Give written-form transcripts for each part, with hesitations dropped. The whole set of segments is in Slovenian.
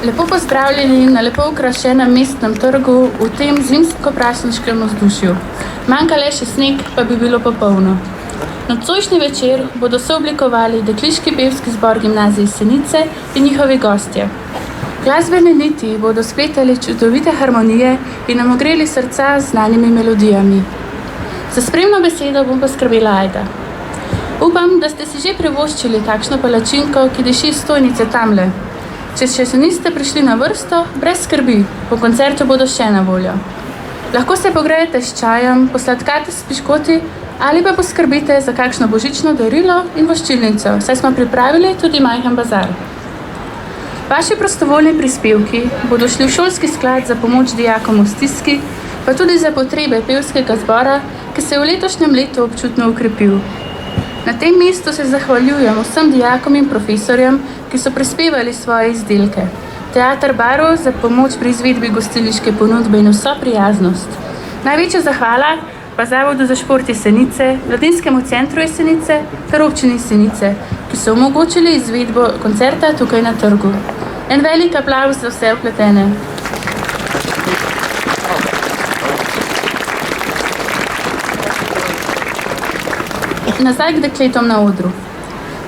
Lepo pozdravljeni na lepo okrašenem mestnem trgu v tem zimsko-prašniškem vzdušju. Manjka le še sneg, pa bi bilo popolno. Nocojšnji večer bodo sooblikovali Dekliški pevski zbor Gimnazije Senice in njihovi gostje. Glasbene niti bodo spletali čudovite harmonije in nam ogreli srca z znanimi melodijami. Za spremno besedo bom poskrbela Ajda. Upam, da ste si že privoščili takšno palačinko, ki diši iz stojnice tamle. Če še niste prišli na vrsto, brez skrbi, po koncertu bodo še na voljo. Lahko se pogrejete s čajem, posladkate s piškoti ali pa poskrbite za kakšno božično darilo in voščilnico, saj smo pripravili tudi majhen bazar. Vaši prostovoljni prispevki bodo šli v šolski sklad za pomoč dijakom v stiski, pa tudi za potrebe pevskega zbora, ki se je v letošnjem letu občutno ukrepil. Na tem mestu se zahvaljujem vsem dijakom in profesorjem, ki so prispevali svoje izdelke. Teater Barov za pomoč pri izvedbi gostilniške ponudbe in vso prijaznost. Največja zahvala pa Zavodu za šport Jesenice, Mladinskemu centru Jesenice ter občini Jesenice, ki so omogočili izvedbo koncerta tukaj na trgu. En velik aplavz za vse vpletene. Nazaj k dekletom na odru.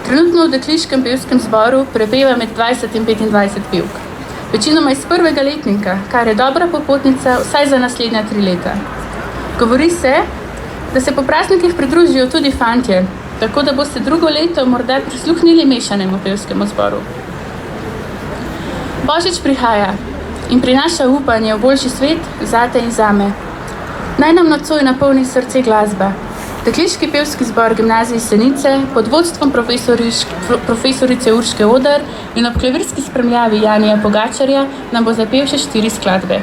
Trenutno v Dekliškem pevskem zboru prepeva med 20 in 25 pevk. Večinoma iz prvega letnika, kar je dobra popotnica vsaj za naslednja 3 leta. Govori se, da se po praznikih pridružijo tudi fantje, tako da boste drugo leto morda prisluhnili mešanemu pevskemu zboru. Božič prihaja. in prinaša upanje v boljši svet zate in zame. Naj nam nocoj napolni srce glasba. Dekliški pevski zbor gimnazije Senice pod vodstvom profesorice Urške Oder in ob klavirski spremljavi Janija Pogačarja nam bo zapel še 4 skladbe.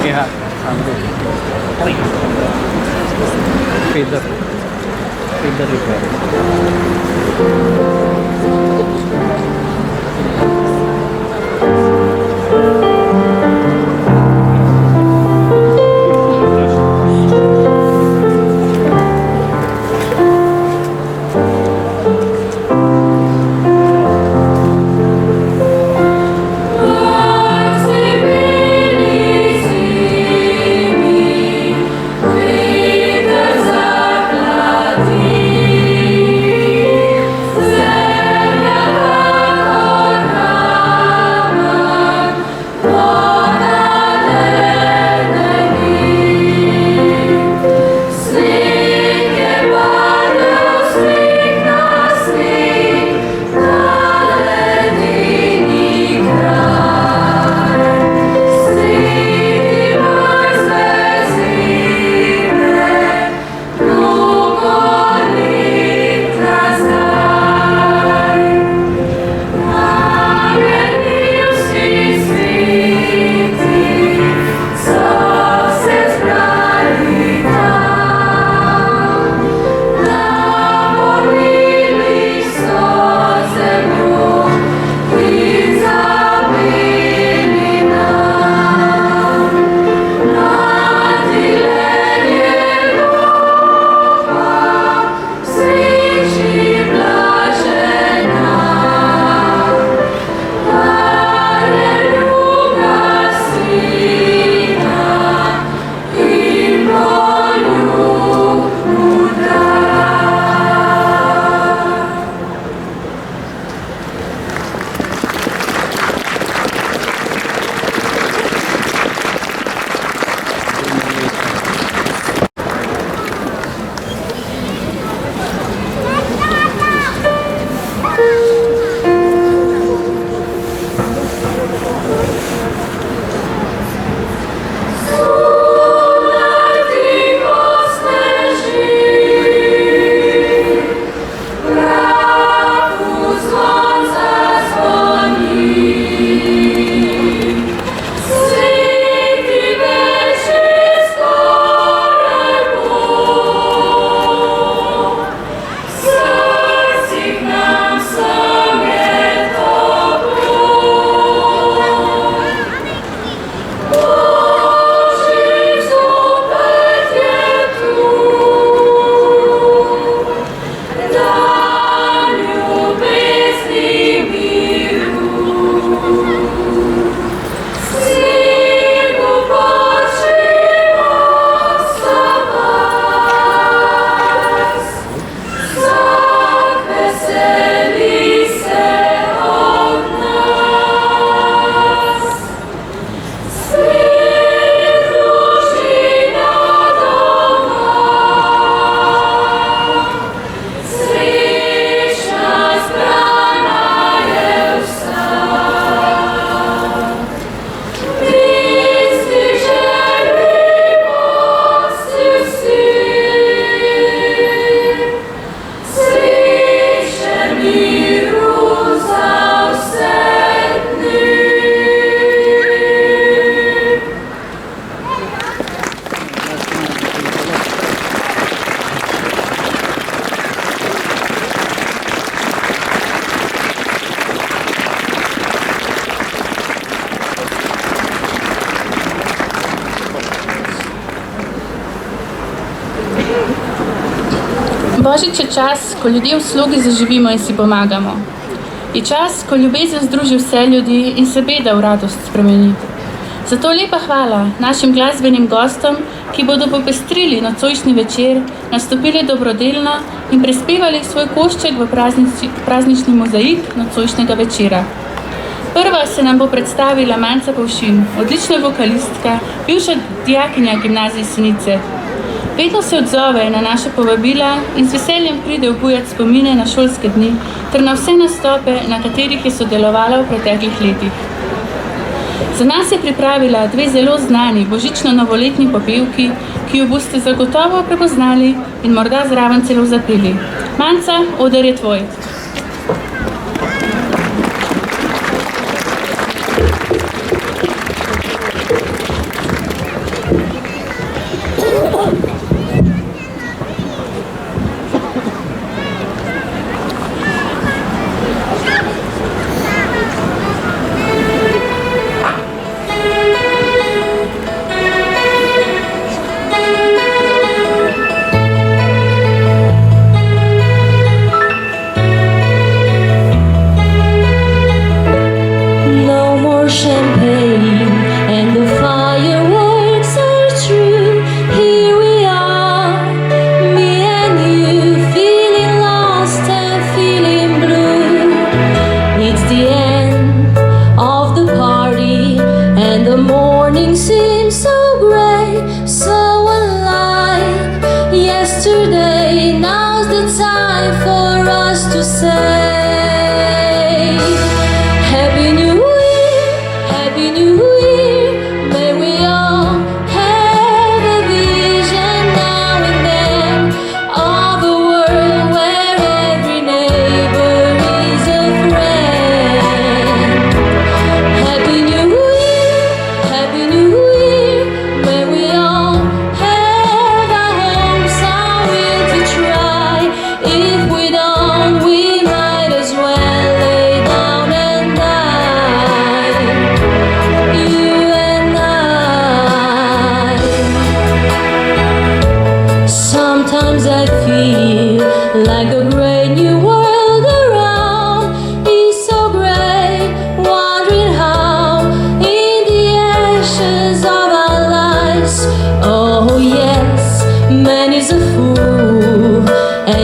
Ja, Feeder repair. Božič je čas, ko ljudje v slogi zaživimo in si pomagamo. Je čas, ko ljubezen združi vse ljudi in se beda v radost spremeni. Zato lepa hvala našim glasbenim gostom, ki bodo popestrili nocojšnji večer, nastopili dobrodelno in prispevali svoj košček v praznični mozaik nocojšnjega večera. Prva se nam bo predstavila Manca Pavšin, odlična vokalistka, bivša dijakinja gimnazije Senice. Vedno se odzove na naša povabila in z veseljem pride obujati spomine na šolske dni ter na vse nastope, na katerih je sodelovala v preteklih letih. Za nas je pripravila dve zelo znani božično-novoletni popevki, ki jo boste zagotovo prepoznali in morda zraven celo zapeli. Manca, oder je tvoj.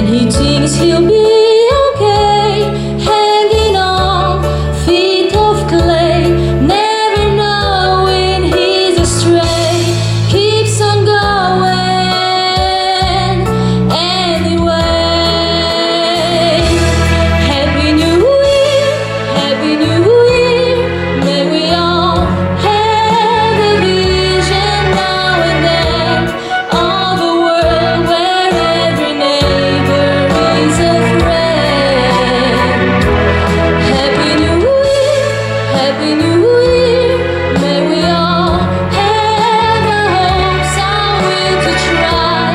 and he thinks he'll be okay, hanging on feet of clay, never knowing he's astray, keeps on going anyway. Happy New Year, Happy New Year, may we all have a vision now and then of a world where every neighbor is a friend. Happy New Year, Happy New Year, may we all have the hopes and will to try.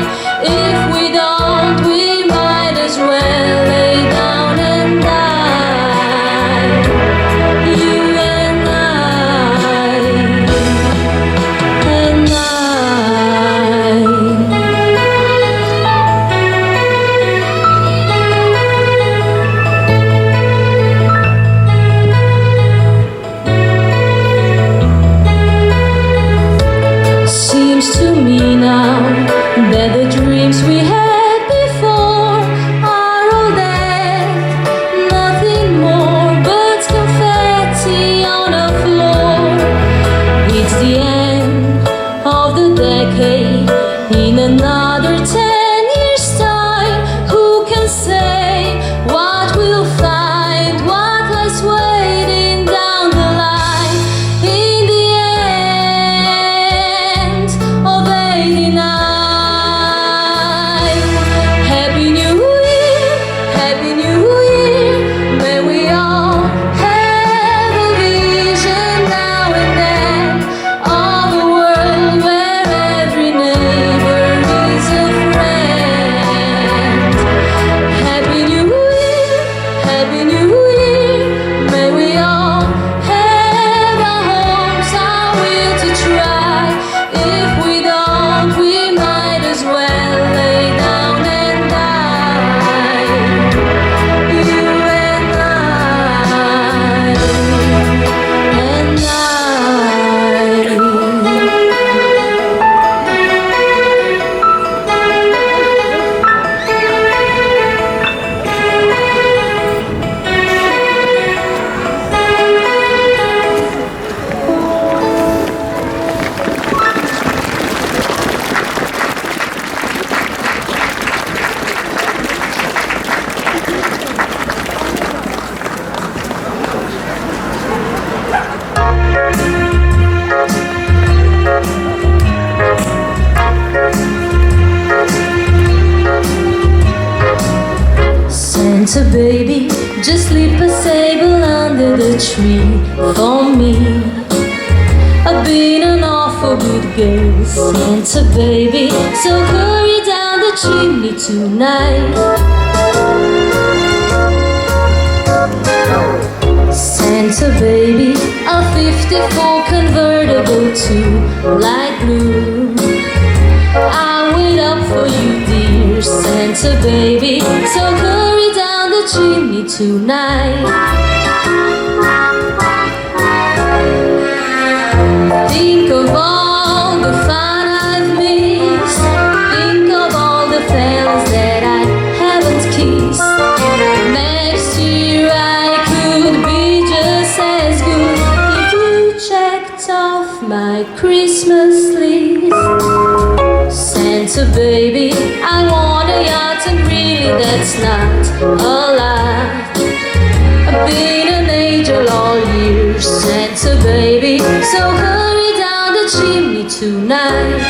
If we don't, we might as well lay down and die. You and I, and I. Seems to me now that the dreams we had before are all dead, nothing more but confetti on a floor. It's the end of the decade. In another 10 years' time, who can say what we'll find, what lies waiting down the line? In the end of '89. Happy New Year, Happy New Year, may we all have a vision now and then of a world where every neighbor is a friend. Happy New Year, Happy New Year, may we all have our hopes and will to try. If we don't, we might as well lay down and die. You and I, and I. Santa baby, just slip a sable under the tree for me. I've been an awful good girl, Santa baby, so hurry down the chimney tonight. Santa baby, a '54 convertible to light blue. I'll wait up for you, dear Santa baby, so hurry down the chimney tonight. Think of all the fun I've missed. Think of all the fellas that I haven't kissed. Next year I could be just as good if you checked off my Christmas list. Santa baby, I want a yacht and really that's not a lot. I've been an angel all year, Santa baby, so hurry down the chimney tonight.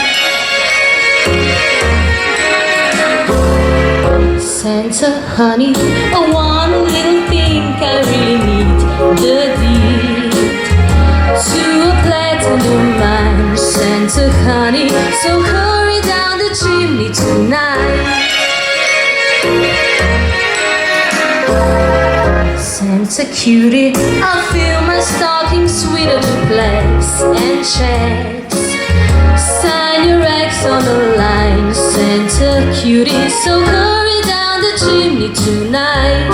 Santa honey, one little thing I really need, the deed to a platinum mine, Santa honey, so hurry down the chimney tonight. Santa cutie, I'll fill my stocking sweeter duplex and checks. Sign your ex on the line, Santa cutie, so hurry down the chimney tonight.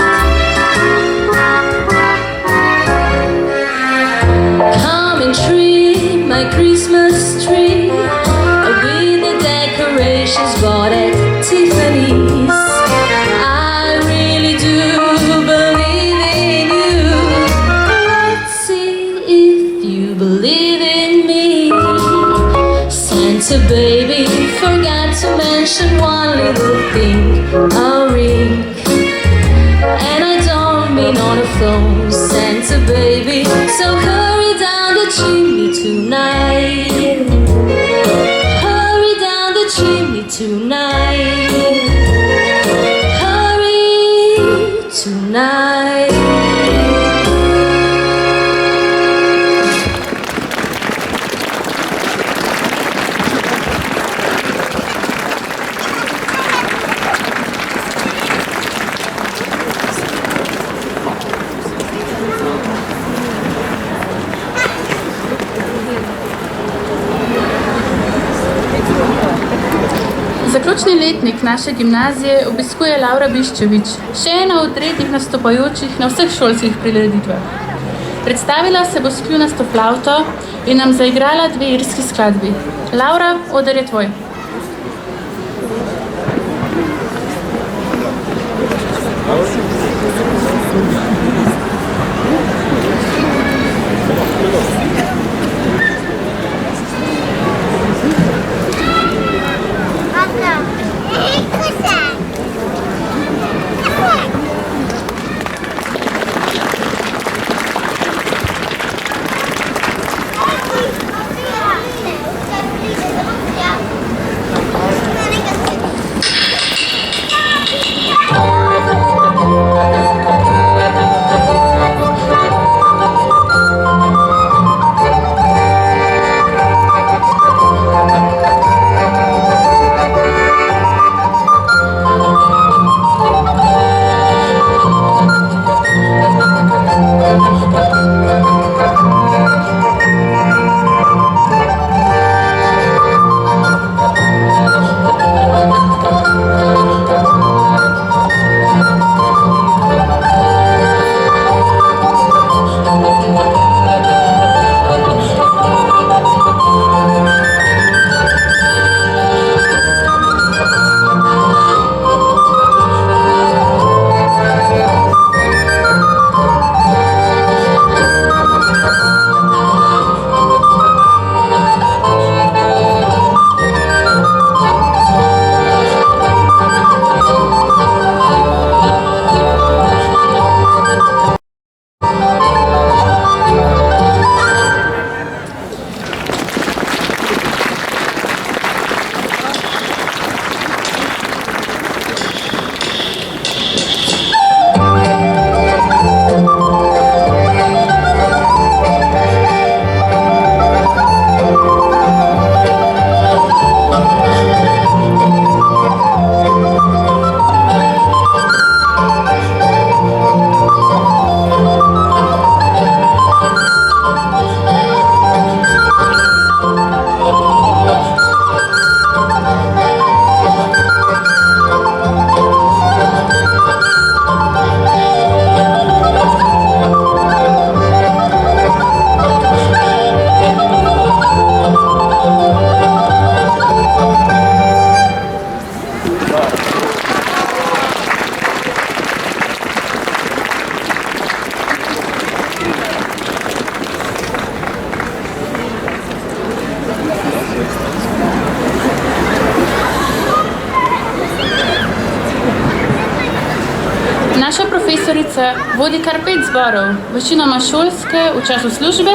Come and trim my Christmas tree with the decorations bought at Tiffany's. believe in me. Santa baby forgot to mention one little thing, a ring. And I don't mean on the phone, Santa baby, so hurry down the chimney tonight. Hurry down the chimney tonight. Hurry tonight. Zaključni letnik naše gimnazije obiskuje Laura Biščevič, še ena od rednih nastopajočih na vseh šolskih prireditvah. Predstavila se bo s kljunasto flavto in nam zaigrala 2 irski skladbi. Laura, oder je tvoj. Naša profesorica vodi kar 5 zborov, večinoma šolske v času službe,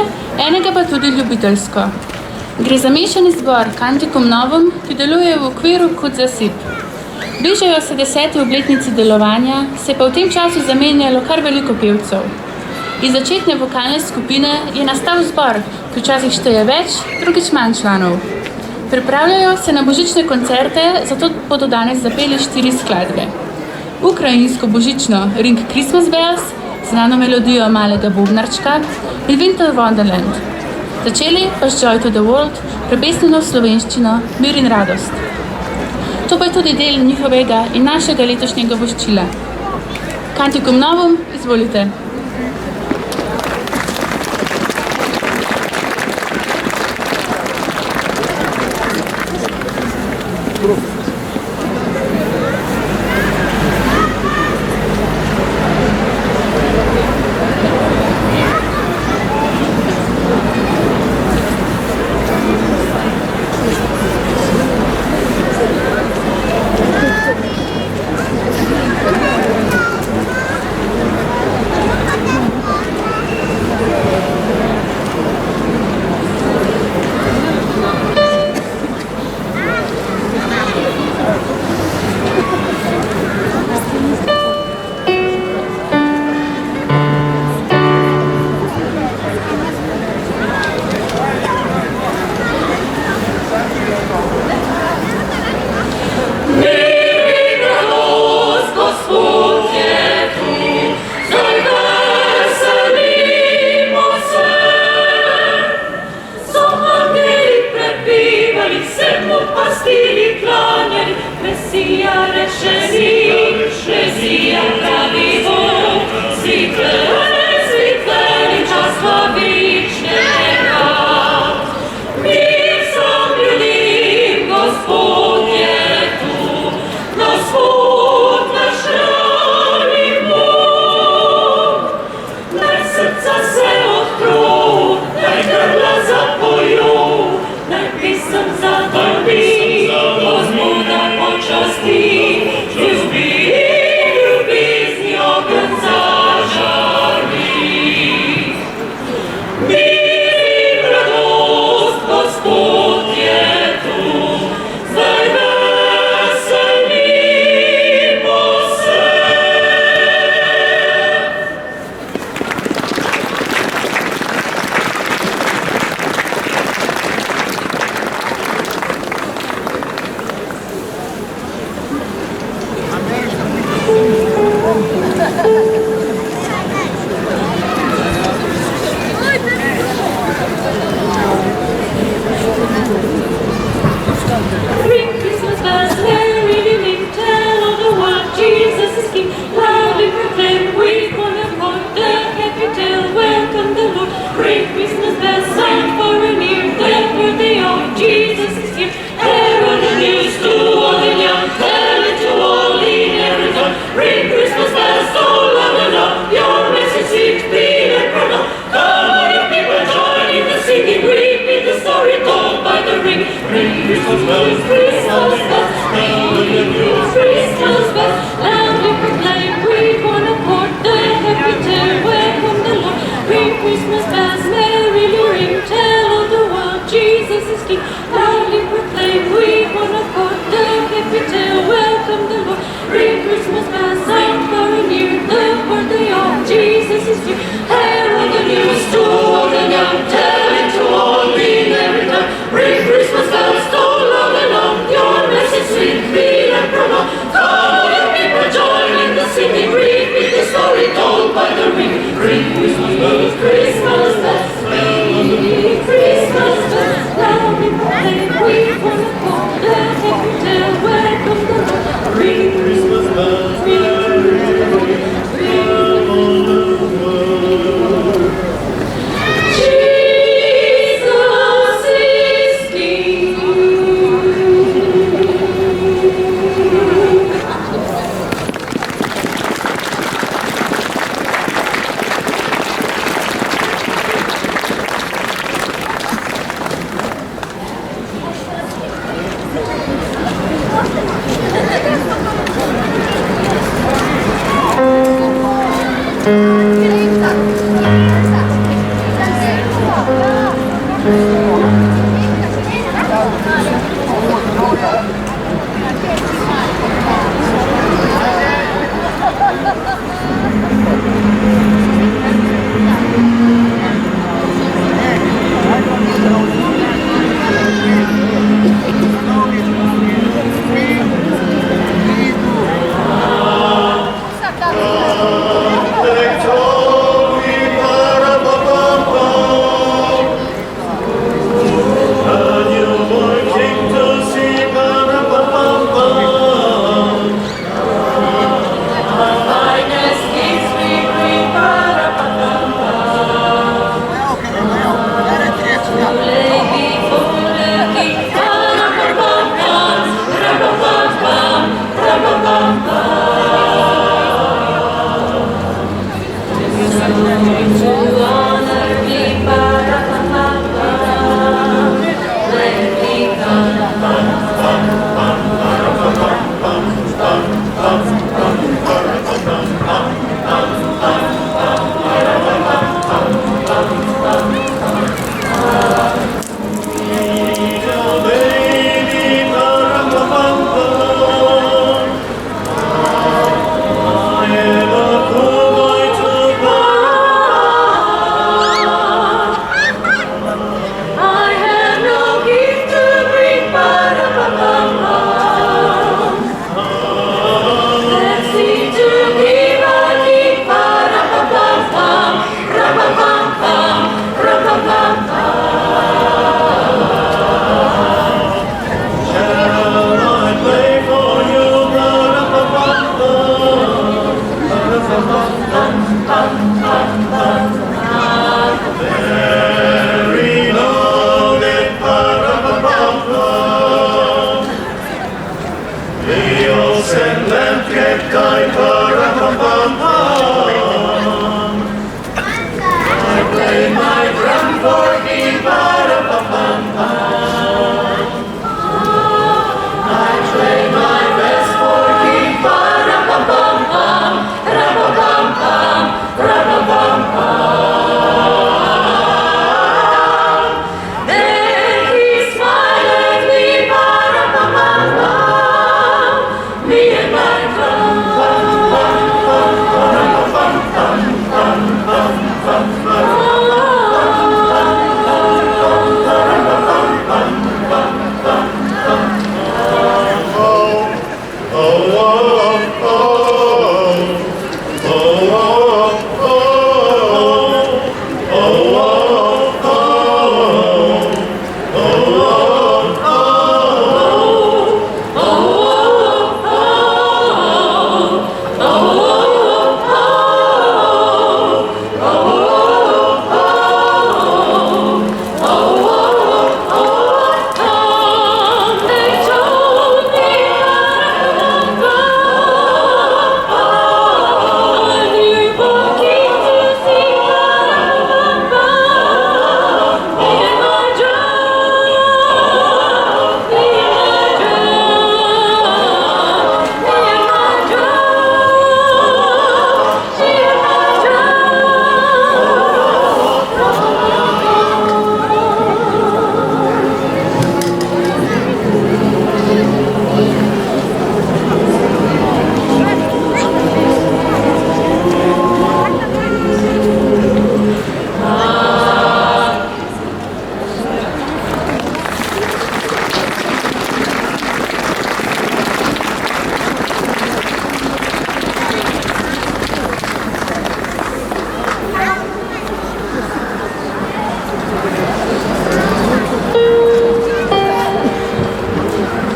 enega pa tudi ljubiteljsko. Gre za mešani zbor Canticum Novum, ki deluje v okviru kot zasip. Bližajo se 10. obletnici delovanja, se pa v tem času zamenjalo kar veliko pevcev. Iz začetne vokalne skupine je nastal zbor, ki včasih šteje več, drugič manj članov. Pripravljajo se na božične koncerte, zato bodo danes zapeli 4 skladbe. Ukrajinsko božično Ring Christmas Bells, znano melodijo Malega bobnarčka in Winter Wonderland. Začeli pa s Joy to the World, prepesnjeno v slovenščino Mir in radost. To pa je tudi del njihovega in našega letošnjega voščila. Canticum Novum, izvolite. sem zatrpi, Gospoda počasti, ljubi in ljubezni ogenj zažari. Mir in radost, Gospod je tu, zdaj veselimo se.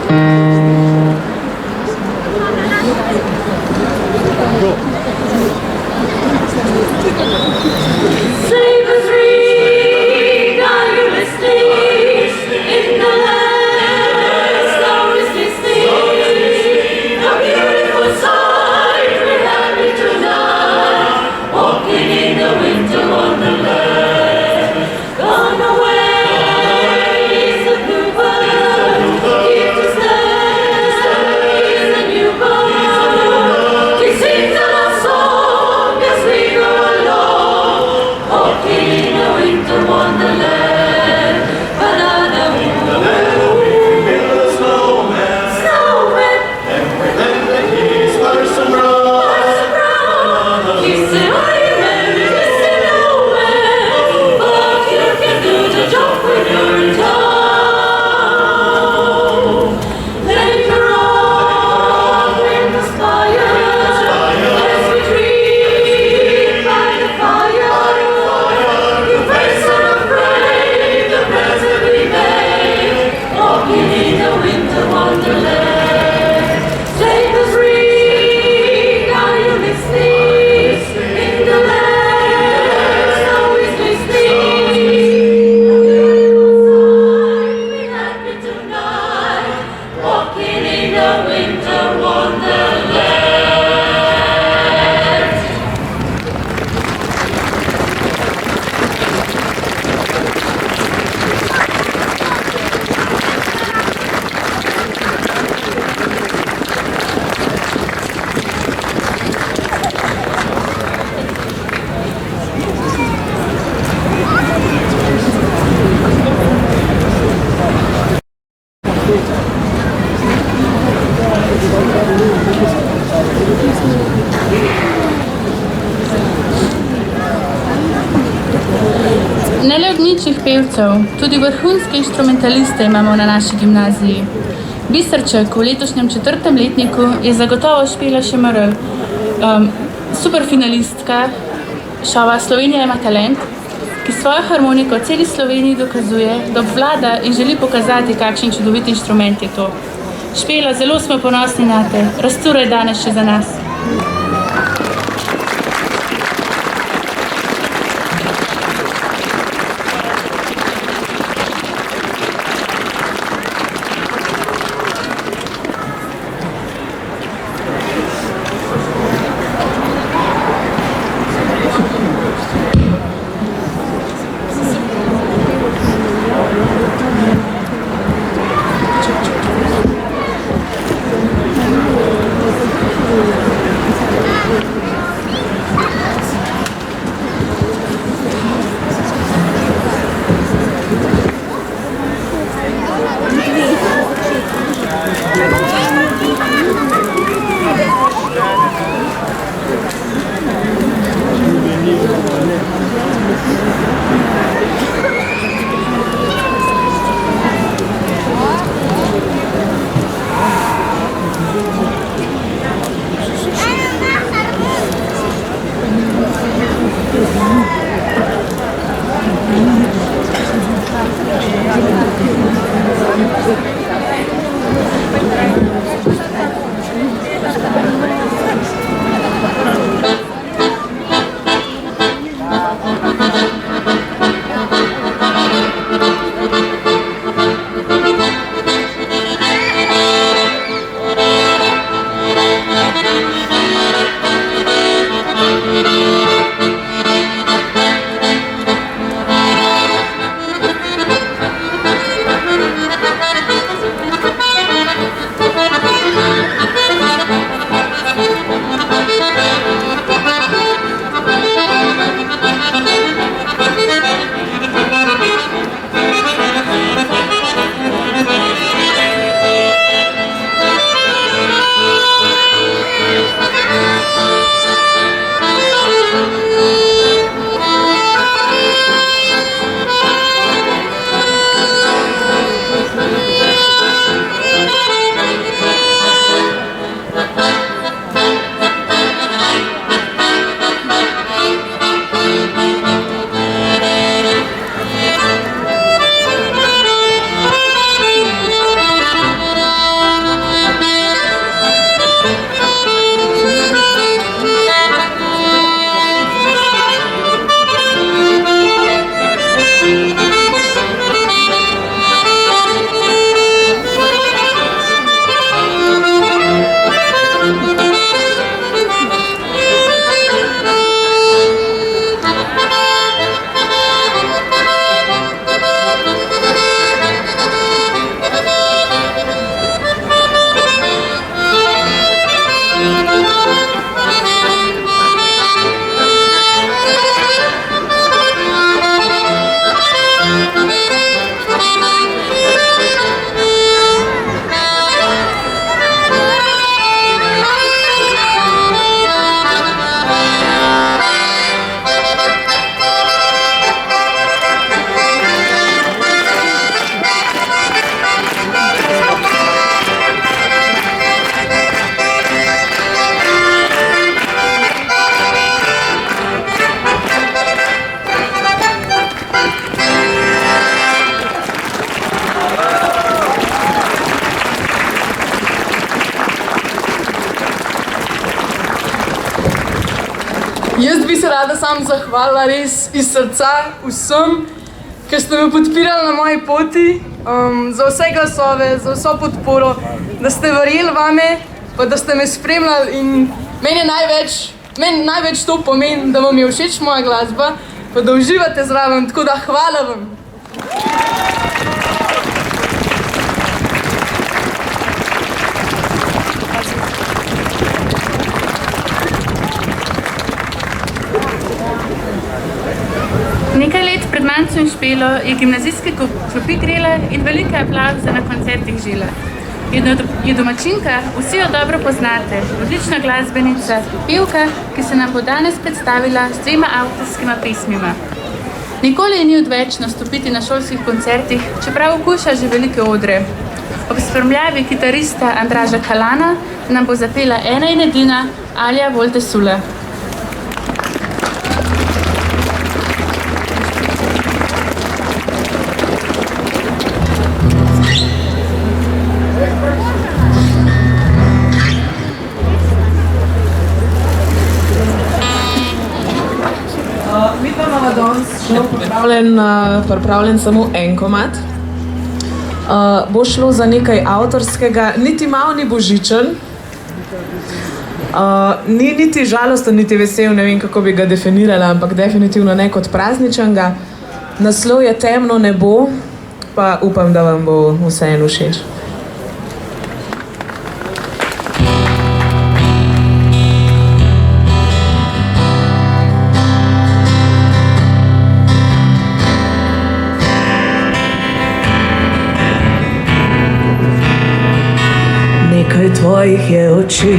Save us, ring, are you listening? In the land, snow is glistening. A beautiful sight we're having tonight, walking in the winter wonderland. Gone away is the bluebird, here to stay is the new bird. He sings a love song as we go along, walking in the winter wonderland. Banana snowman, Parson Brown. He said, "Are you married?" He said, "No, man, but you can do the job when you're in town." Later on, in the spire, as we dream by the fire, you face unafraid the present we made, walking in the winter wonderland. Sabers ring, are you listening? In the land, snow is glistening. We're happy tonight, walking in the winter wonderland. Ne le odličnih pevcev, tudi vrhunske inštrumentaliste imamo na naši gimnaziji. Biserček v letošnjem 4. letniku je zagotovo Špela Šemerl, super finalistka šova Slovenija ima talent, ki svojo harmoniko celi Sloveniji dokazuje, da obvlada in želi pokazati, kakšen čudovit inštrument je to. Špela, zelo smo ponosni na te, razturaj danes še za nas. rada sam zahvala res iz srca vsem, ki ste me podpirali na moji poti, za vse glasove, za vso podporo, da ste verjeli vame, pa da ste me spremljali in meni največ to pomeni, da vam je všeč moja glasba, pa da uživate zraven, tako da hvala vam. Nekaj let pred Manco in Špelo je gimnazijske klopi grela in velike aplavze na koncertih žila. Je domačinka, vsi jo dobro poznate, odlična glasbenica, pevka, ki se nam bo danes predstavila s 2 avtorskima pesmima. Nikoli je ni odveč nastopiti na šolskih koncertih, čeprav okuša že velike odre. Ob spremljavi kitarista Andraža Kalana nam bo zapela ena in edina Alja Volte-Sula. Mi pa imamo danes pripravljen samo en komad. Bo šlo za nekaj avtorskega, niti malo ni božičen, ni niti žalosten, niti vesel, ne vem, kako bi ga definirala, ampak definitivno ne kot prazničnega. Naslov je Temno nebo, pa upam, da vam bo vseeno všeč. Nekaj tvojih je oči,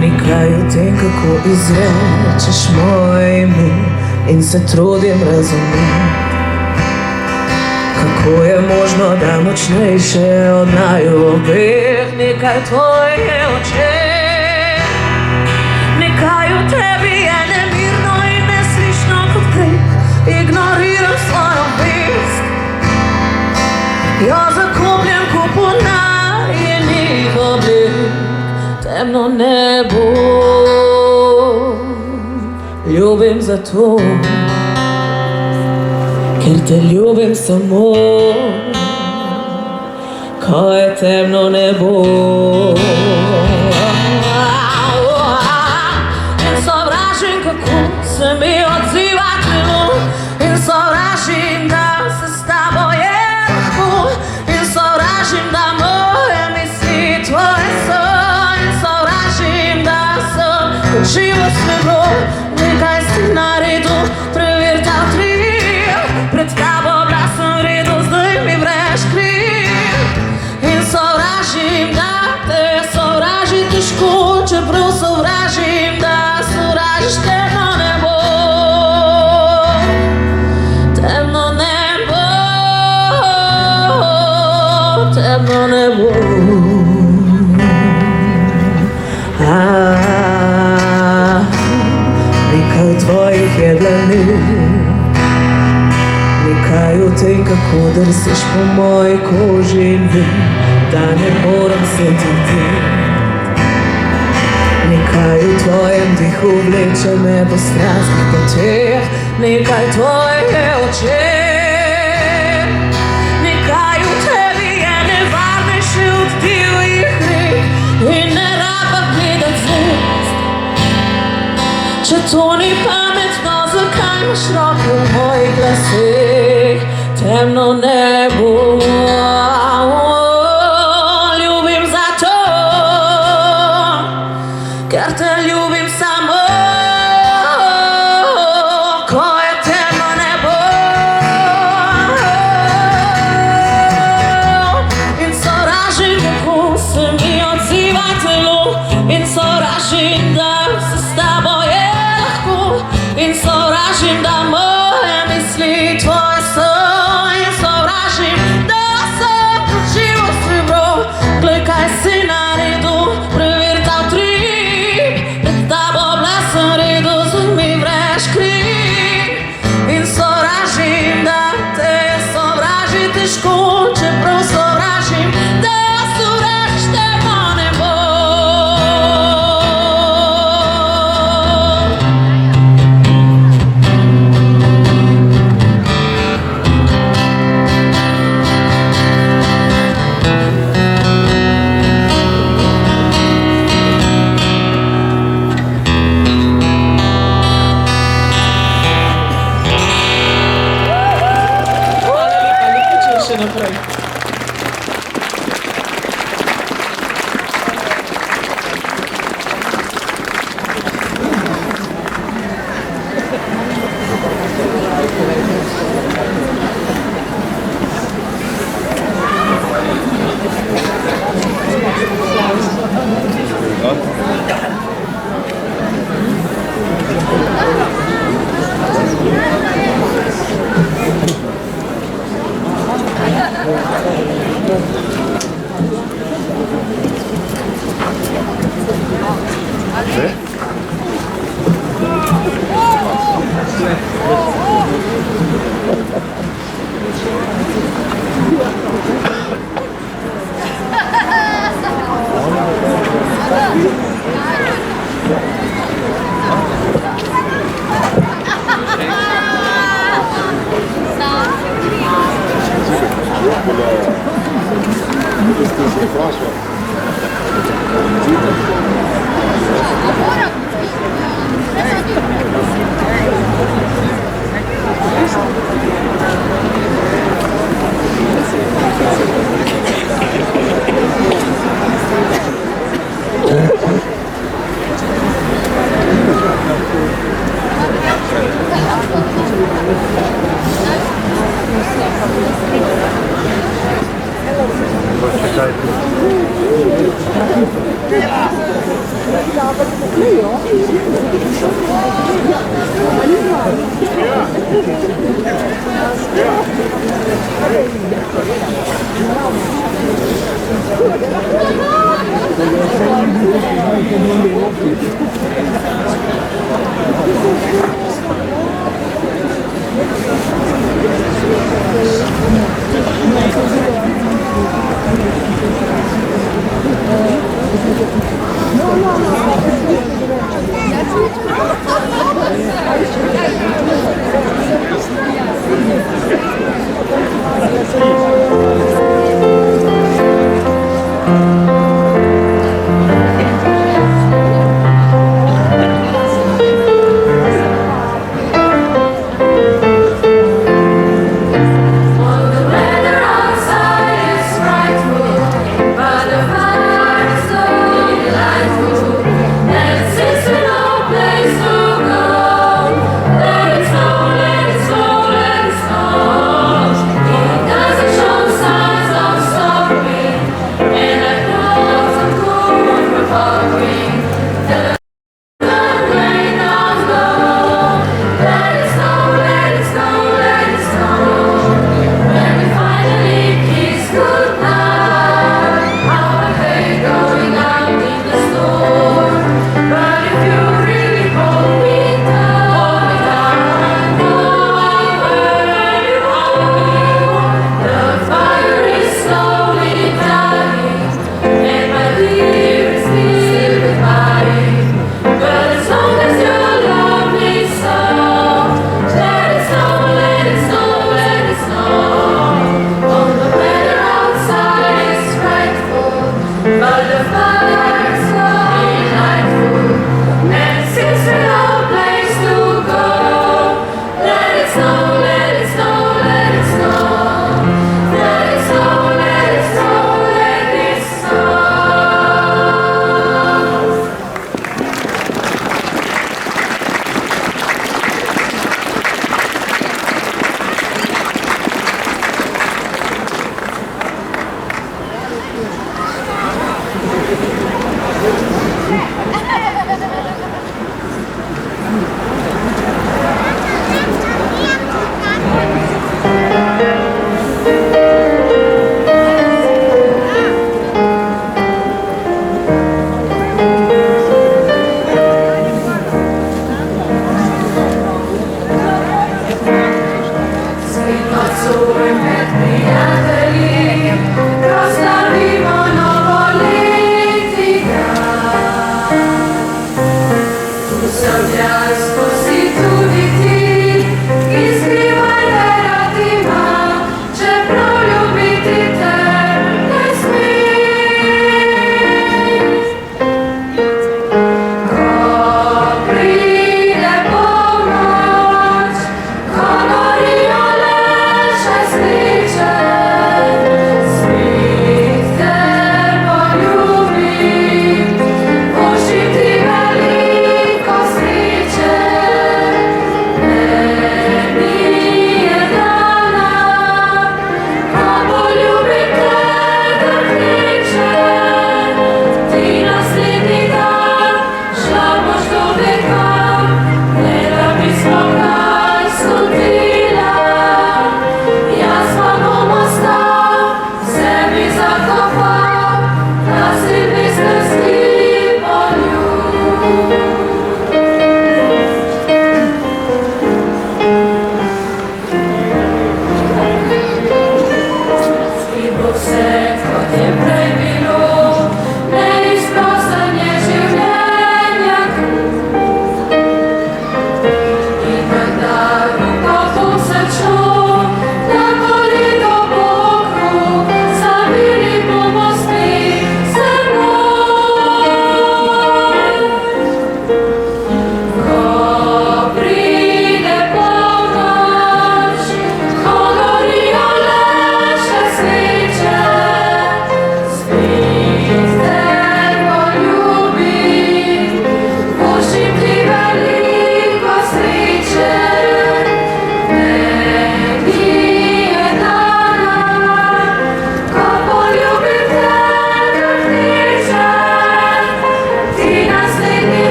nekaj o tem, kako izrečeš moje ime in se trudim razumeti, kako je možno, da močnejše od naju obeh. Nekaj tvojih je oči, nekaj v tebi je nemirno in neslišno kot krik, ignoriram svojo vest, jo zakopljem kupu najenih oblik. Temno nebo ljubim zato, ker te ljubim samo, ko je temno nebo. In sovražim, kako se mi odziva telo, in sovražim, da se s tabo je lahko, in sovražim, da moje misli tvoje so, in sovražim, da sem kot živo srebro. Nekaj si naredil, preverta utrip, pred tabo bila sem v redu, zdaj mi vreš kriv. In sovražim, da te sovraži težko, čeprav sovražim, da sovražiš temno nebo. Temno nebo, temno nebo. Nekaj tvojih je dlani, nekaj o tem, kako drsiš po moji koži in vem, da ne moram se ti. Nekaj v tvojem dihu vleče me po stranskih poteh, nekaj tvojih je očeh, nekaj v tebi je nevarnejše od divjih rek in ne raba gledat zvest. Če to ni pametno, zakaj imaš roke v mojih glaseh? Temno nebo ljubim zato, ker te ljubim samo, ko je temno nebo. In sovražim, kako se mi odziva telo, in sovražim, da se s tabo je lahko, in sovražim, da moje misli tvoje so, in sovražim, da sem kot živo srebro. Glej, kaj si naredil, preveri ta utrip, pred tabo bila sem v redu, zdaj mi vreš kriv. In sovražim, da te sovraži težko, čeprav sovražim, da sovražiš temno nebo. naprej.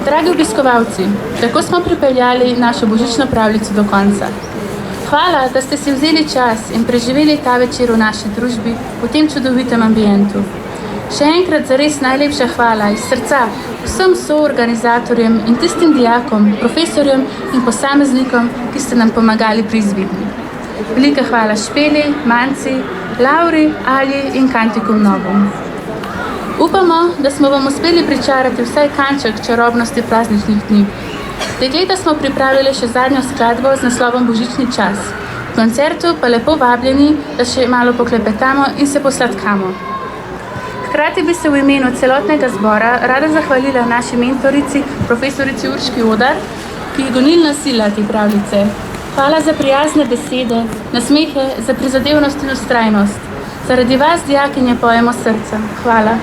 Dragi obiskovalci, tako smo pripeljali našo božično pravljico do konca. Hvala, da ste si vzeli čas in preživeli ta večer v naši družbi v tem čudovitem ambientu. Še enkrat zares najlepša hvala iz srca vsem soorganizatorjem in tistim dijakom, profesorjem in posameznikom, ki ste nam pomagali pri izvedbi. Velika hvala Špeli, Manci, Lauri, Alji in Kantikom Novom. Upamo, da smo vam uspeli pričarati vsaj kanček čarobnosti prazničnih dni. Dekleta smo pripravili še zadnjo skladbo z naslovom Božični čas. V koncertu pa lepo vabljeni, da še malo poklepetamo in se posladkamo. Hkrati bi se v imenu celotnega zbora rada zahvalila naši mentorici, profesorici Urški Odar, ki je gonilna sila te pravljice. Hvala za prijazne besede, nasmehe, za prizadevnost in vztrajnost. Zaradi vas, dijakinje, pojemo srcem. Hvala.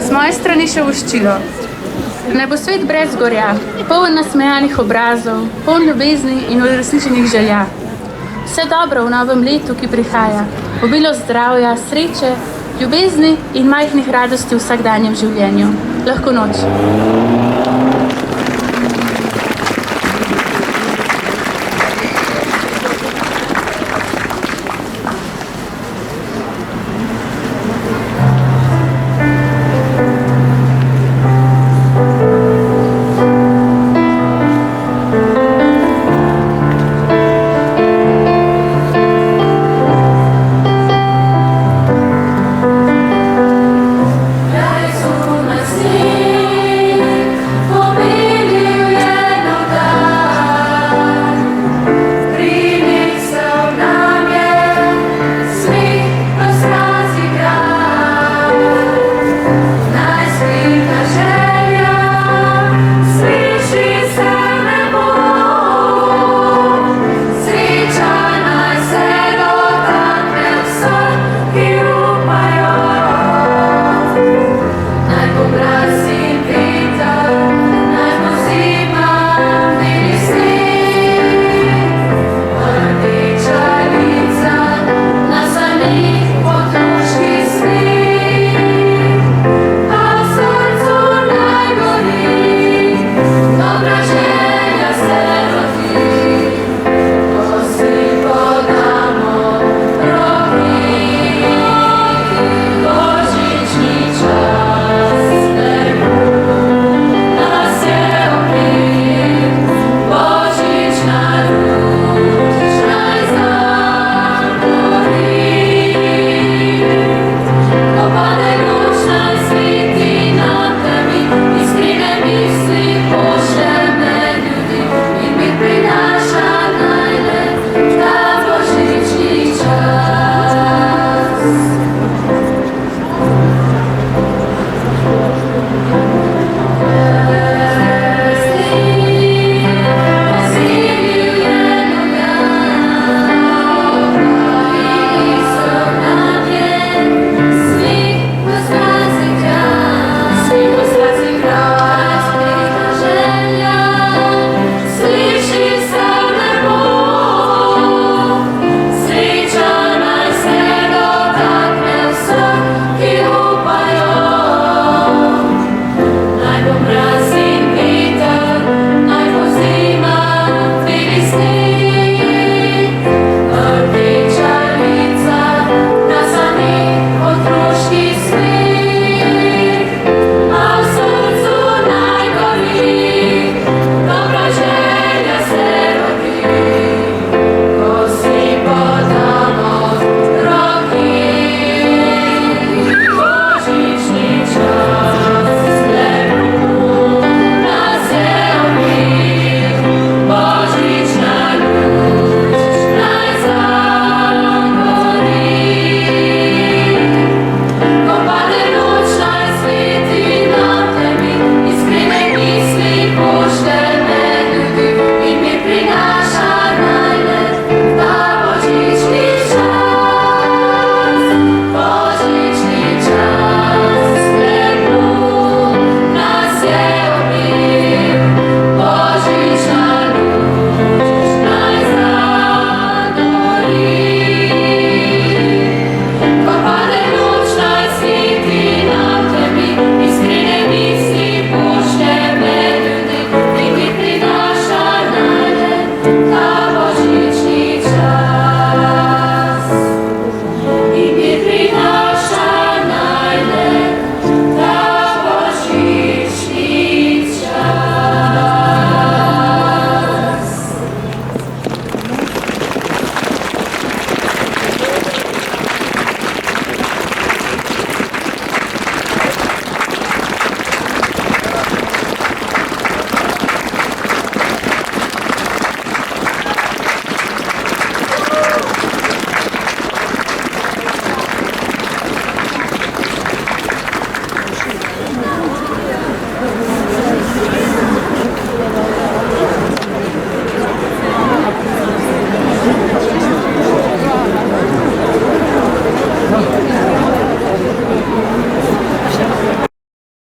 Z moje strani še voščilo. Naj bo svet brez gorja, poln nasmejanih obrazov, poln ljubezni in uresničenih želja. Vse dobro v novem letu, ki prihaja, obilo zdravja, sreče, ljubezni in majhnih radosti v vsakdanjem življenju. Lahko noč.